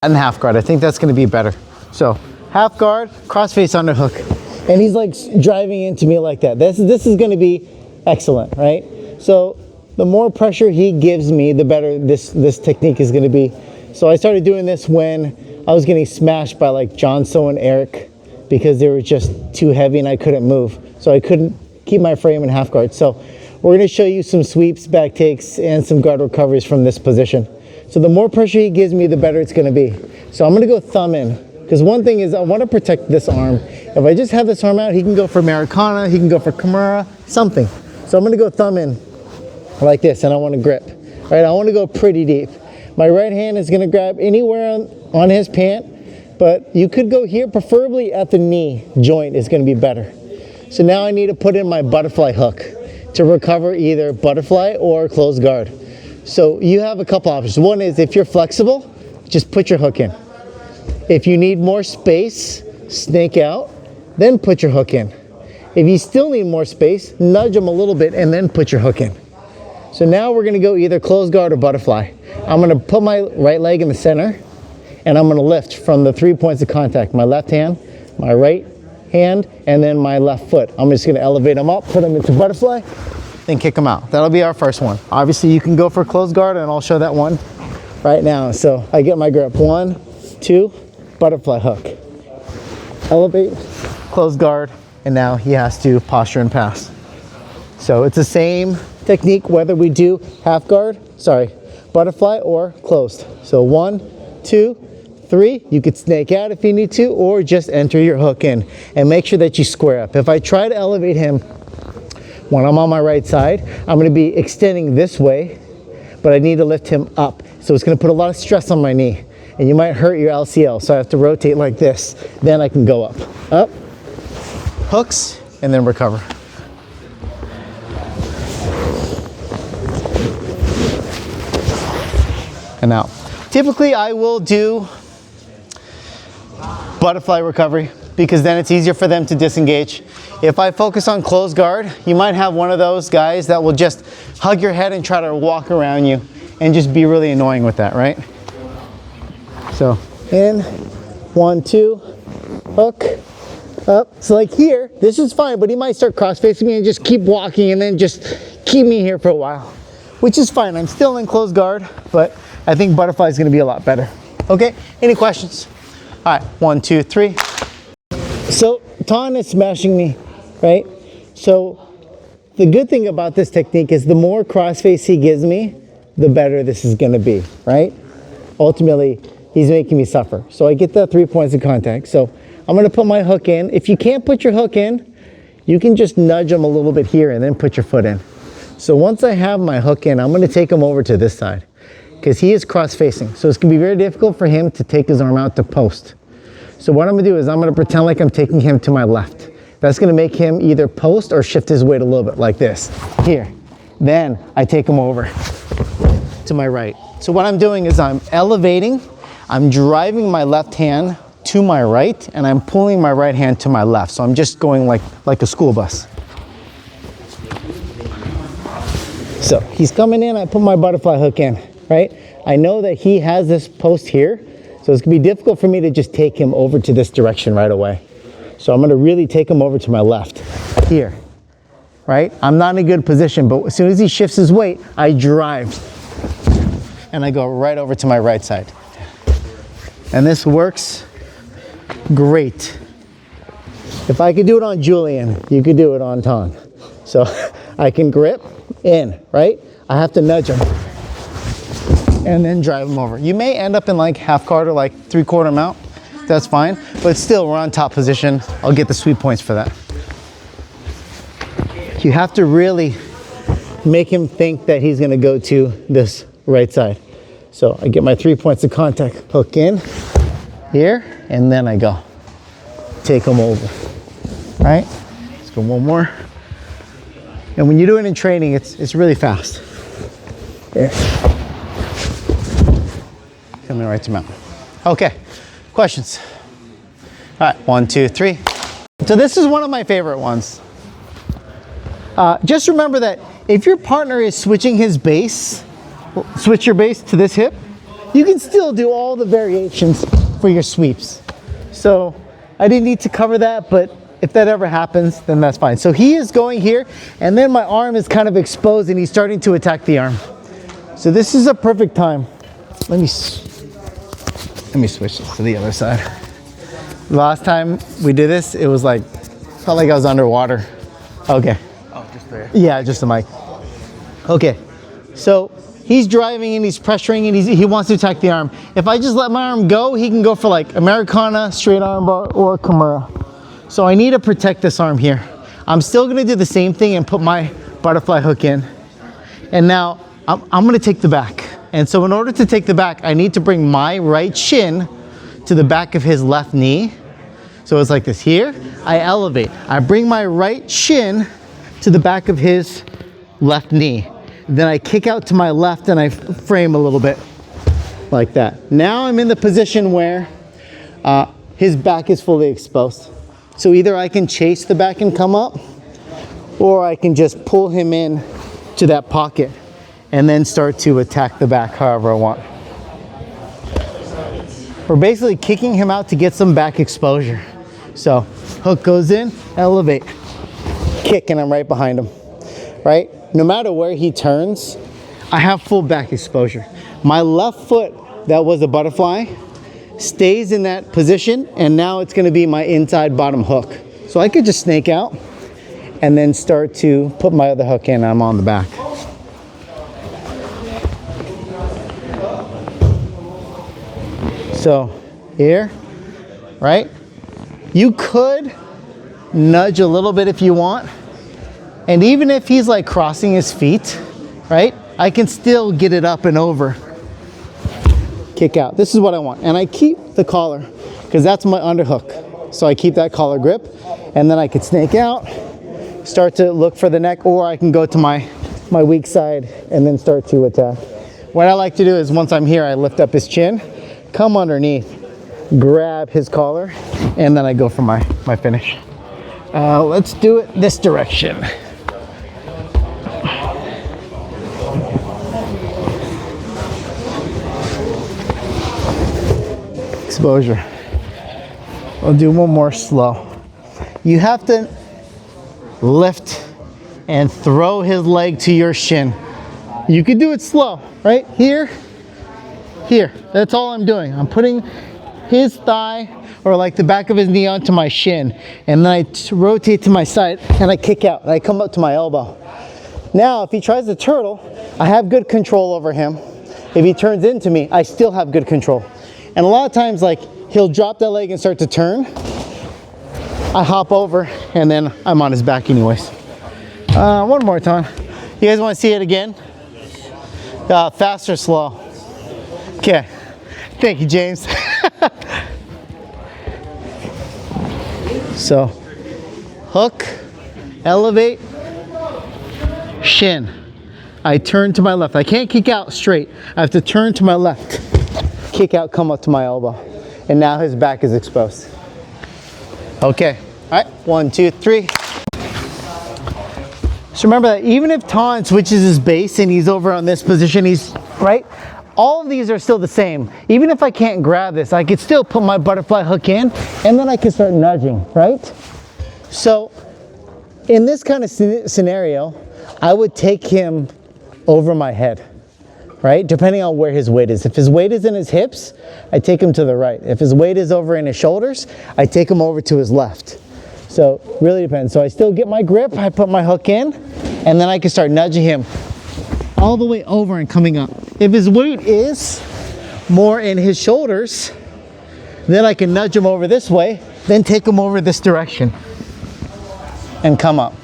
and half guard. I think that's going to be better. So half guard, crossface underhook. And he's like driving into me like that. This is going to be excellent, right? So the more pressure he gives me, the better this technique is going to be. So I started doing this when I was getting smashed by like John So and Eric because they were just too heavy and I couldn't move. So I couldn't keep my frame in half guard. So we're going to show you some sweeps, back takes, and some guard recoveries from this position. So the more pressure he gives me, the better it's going to be. So I'm going to go thumb in, because one thing is I want to protect this arm. If I just have this arm out, he can go for Americana, he can go for Kimura, something. So I'm going to go thumb in like this, and I want to grip. Right? I want to go pretty deep. My right hand is going to grab anywhere on his pant, but you could go here, preferably at the knee joint is going to be better. So now I need to put in my butterfly hook to recover either butterfly or closed guard. So you have a couple options. One is if you're flexible, just put your hook in. If you need more space, snake out, then put your hook in. If you still need more space, nudge them a little bit and then put your hook in. So now we're gonna go either closed guard or butterfly. I'm gonna put my right leg in the center and I'm gonna lift from the 3 points of contact. My left hand, my right hand, and then my left foot. I'm just gonna elevate them up, put them into butterfly, then kick them out. That'll be our first one. Obviously you can go for closed guard and I'll show that one right now. So I get my grip, 1, 2, butterfly hook. Elevate, closed guard, and now he has to posture and pass. So it's the same technique whether we do butterfly or closed. So 1, 2, 3, you could snake out if you need to, or just enter your hook in and make sure that you square up. If I try to elevate him when I'm on my right side, I'm gonna be extending this way, but I need to lift him up. So it's gonna put a lot of stress on my knee and you might hurt your LCL. So I have to rotate like this, then I can go up, hooks, and then recover. And now, typically I will do butterfly recovery because then it's easier for them to disengage. If I focus on closed guard, you might have one of those guys that will just hug your head and try to walk around you and just be really annoying with that, right? So in, 1, 2, hook, up. So like here, this is fine, but he might start cross-facing me and just keep walking and then just keep me here for a while, which is fine. I'm still in closed guard, but I think butterfly is gonna be a lot better. Okay, any questions? All right, 1, 2, 3. So Ton is smashing me, right? So the good thing about this technique is the more crossface he gives me, the better this is gonna be, right? Ultimately, he's making me suffer. So I get the 3 points of contact. So I'm gonna put my hook in. If you can't put your hook in, you can just nudge him a little bit here and then put your foot in. So once I have my hook in, I'm gonna take him over to this side because he is cross-facing. So it's gonna be very difficult for him to take his arm out to post. So what I'm gonna do is I'm gonna pretend like I'm taking him to my left. That's gonna make him either post or shift his weight a little bit like this, here. Then I take him over to my right. So what I'm doing is I'm elevating, I'm driving my left hand to my right, and I'm pulling my right hand to my left. So I'm just going like a school bus. So he's coming in, I put my butterfly hook in, right? I know that he has this post here, so it's gonna be difficult for me to just take him over to this direction right away. So I'm gonna really take him over to my left, here, right? I'm not in a good position, but as soon as he shifts his weight, I drive, and I go right over to my right side. And this works great. If I could do it on Julian, you could do it on Ton. So I can grip in, right? I have to nudge him and then drive him over. You may end up in like half guard or like 3/4 mount. That's fine, but still we're on top position. I'll get the sweet points for that. You have to really make him think that he's gonna go to this right side. So I get my 3 points of contact, hook in here, and then I go. Take him over, right? Let's go one more. And when you do it in training, it's really fast. There. Coming right to mount. Okay, questions? All right, 1, 2, 3. So this is one of my favorite ones. Just remember that if your partner is switching his base, switch your base to this hip, you can still do all the variations for your sweeps. So I didn't need to cover that, but if that ever happens, then that's fine. So he is going here, and then my arm is kind of exposed and he's starting to attack the arm. So this is a perfect time. Let me switch this to the other side. Last time we did this, it was like, felt like I was underwater. Okay. Oh, just there? Yeah, just the mic. Okay, so he's driving and he's pressuring and he wants to attack the arm. If I just let my arm go, he can go for like Americana, straight arm bar, or Kimura. So I need to protect this arm here. I'm still gonna do the same thing and put my butterfly hook in. And now I'm gonna take the back. And so in order to take the back, I need to bring my right shin to the back of his left knee. So it's like this here. I elevate. I bring my right shin to the back of his left knee. Then I kick out to my left and I frame a little bit like that. Now I'm in the position where his back is fully exposed. So either I can chase the back and come up, or I can just pull him in to that pocket and then start to attack the back however I want. We're basically kicking him out to get some back exposure. So hook goes in, elevate, kick, and I'm right behind him, right? No matter where he turns, I have full back exposure. My left foot that was a butterfly stays in that position, and now it's gonna be my inside bottom hook. So I could just snake out and then start to put my other hook in, and I'm on the back. So here, right? You could nudge a little bit if you want. And even if he's like crossing his feet, right? I can still get it up and over. Kick out. This is what I want. And I keep the collar because that's my underhook. So I keep that collar grip, and then I could snake out, start to look for the neck, or I can go to my weak side and then start to attack. What I like to do is once I'm here, I lift up his chin, come underneath, grab his collar, and then I go for my finish. Let's do it this direction. Exposure. I'll do one more slow. You have to lift and throw his leg to your shin. You can do it slow, right? Here, here. That's all I'm doing. I'm putting his thigh or like the back of his knee onto my shin, and then I rotate to my side and I kick out and I come up to my elbow. Now, if he tries to turtle, I have good control over him. If he turns into me, I still have good control. And a lot of times, like, he'll drop that leg and start to turn. I hop over and then I'm on his back anyways. One more time. You guys want to see it again? Fast or slow? Okay. Thank you, James. So, hook, elevate, shin. I turn to my left. I can't kick out straight. I have to turn to my left. Kick out, come up to my elbow. And now his back is exposed. Okay. All right. 1, 2, 3. So remember that even if Ton switches his base and he's over on this position, he's right. All of these are still the same. Even if I can't grab this, I could still put my butterfly hook in and then I can start nudging, right? So in this kind of scenario, I would take him over my head, right? Depending on where his weight is. If his weight is in his hips, I take him to the right. If his weight is over in his shoulders, I take him over to his left. So really depends. So I still get my grip, I put my hook in, and then I can start nudging him all the way over and coming up. If his weight is more in his shoulders, then I can nudge him over this way, then take him over this direction and come up.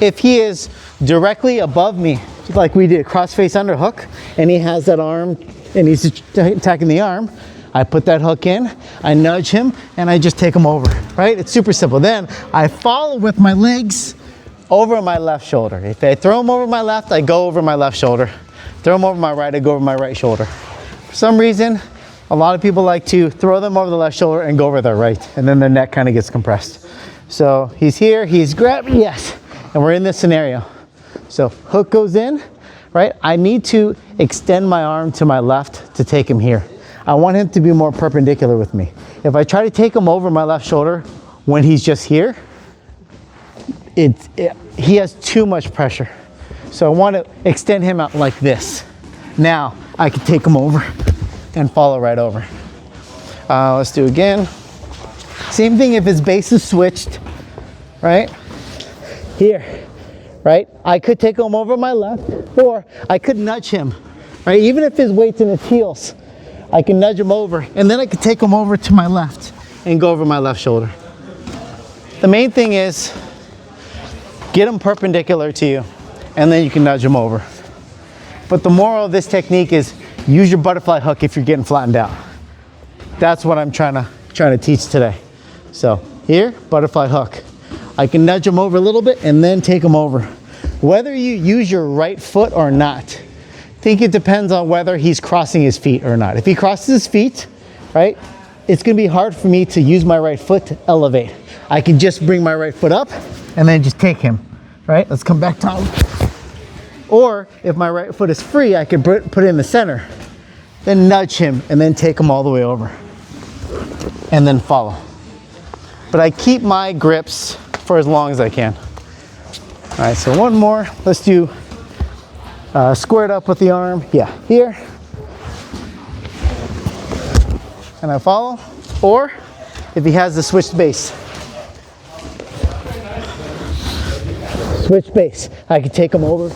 If he is directly above me, like we did cross-face underhook, and he has that arm and he's attacking the arm, I put that hook in, I nudge him, and I just take him over, right? It's super simple. Then I follow with my legs over my left shoulder. If I throw him over my left, I go over my left shoulder. Throw him over my right, I go over my right shoulder. For some reason, a lot of people like to throw them over the left shoulder and go over their right, and then their neck kind of gets compressed. So he's here, he's grabbing, yes, and we're in this scenario. So hook goes in, right? I need to extend my arm to my left to take him here. I want him to be more perpendicular with me. If I try to take him over my left shoulder when he's just here, he has too much pressure. So I want to extend him out like this. Now I can take him over and follow right over. Let's do again. Same thing if his base is switched, right? Here, right? I could take him over my left, or I could nudge him, right? Even if his weight's in his heels, I can nudge him over, and then I could take him over to my left and go over my left shoulder. The main thing is get him perpendicular to you, and then you can nudge him over. But the moral of this technique is use your butterfly hook if you're getting flattened out. That's what I'm trying to teach today. So here, butterfly hook. I can nudge him over a little bit and then take him over. Whether you use your right foot or not, I think it depends on whether he's crossing his feet or not. If he crosses his feet, right, it's gonna be hard for me to use my right foot to elevate. I can just bring my right foot up and then just take him, right? Let's come back down. Or if my right foot is free, I can put it in the center, then nudge him and then take him all the way over and then follow. But I keep my grips for as long as I can. All right, so one more. Let's do squared up with the arm. Yeah, here. And I follow. Or if he has the switched base. Switch base. I can take him over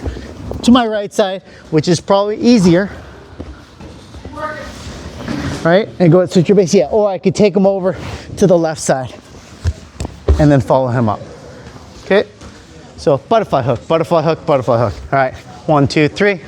to my right side, which is probably easier. Right? And go ahead and switch your base. Yeah, or I could take him over to the left side and then follow him up. Okay? So butterfly hook, butterfly hook, butterfly hook. All right, 1, 2, 3.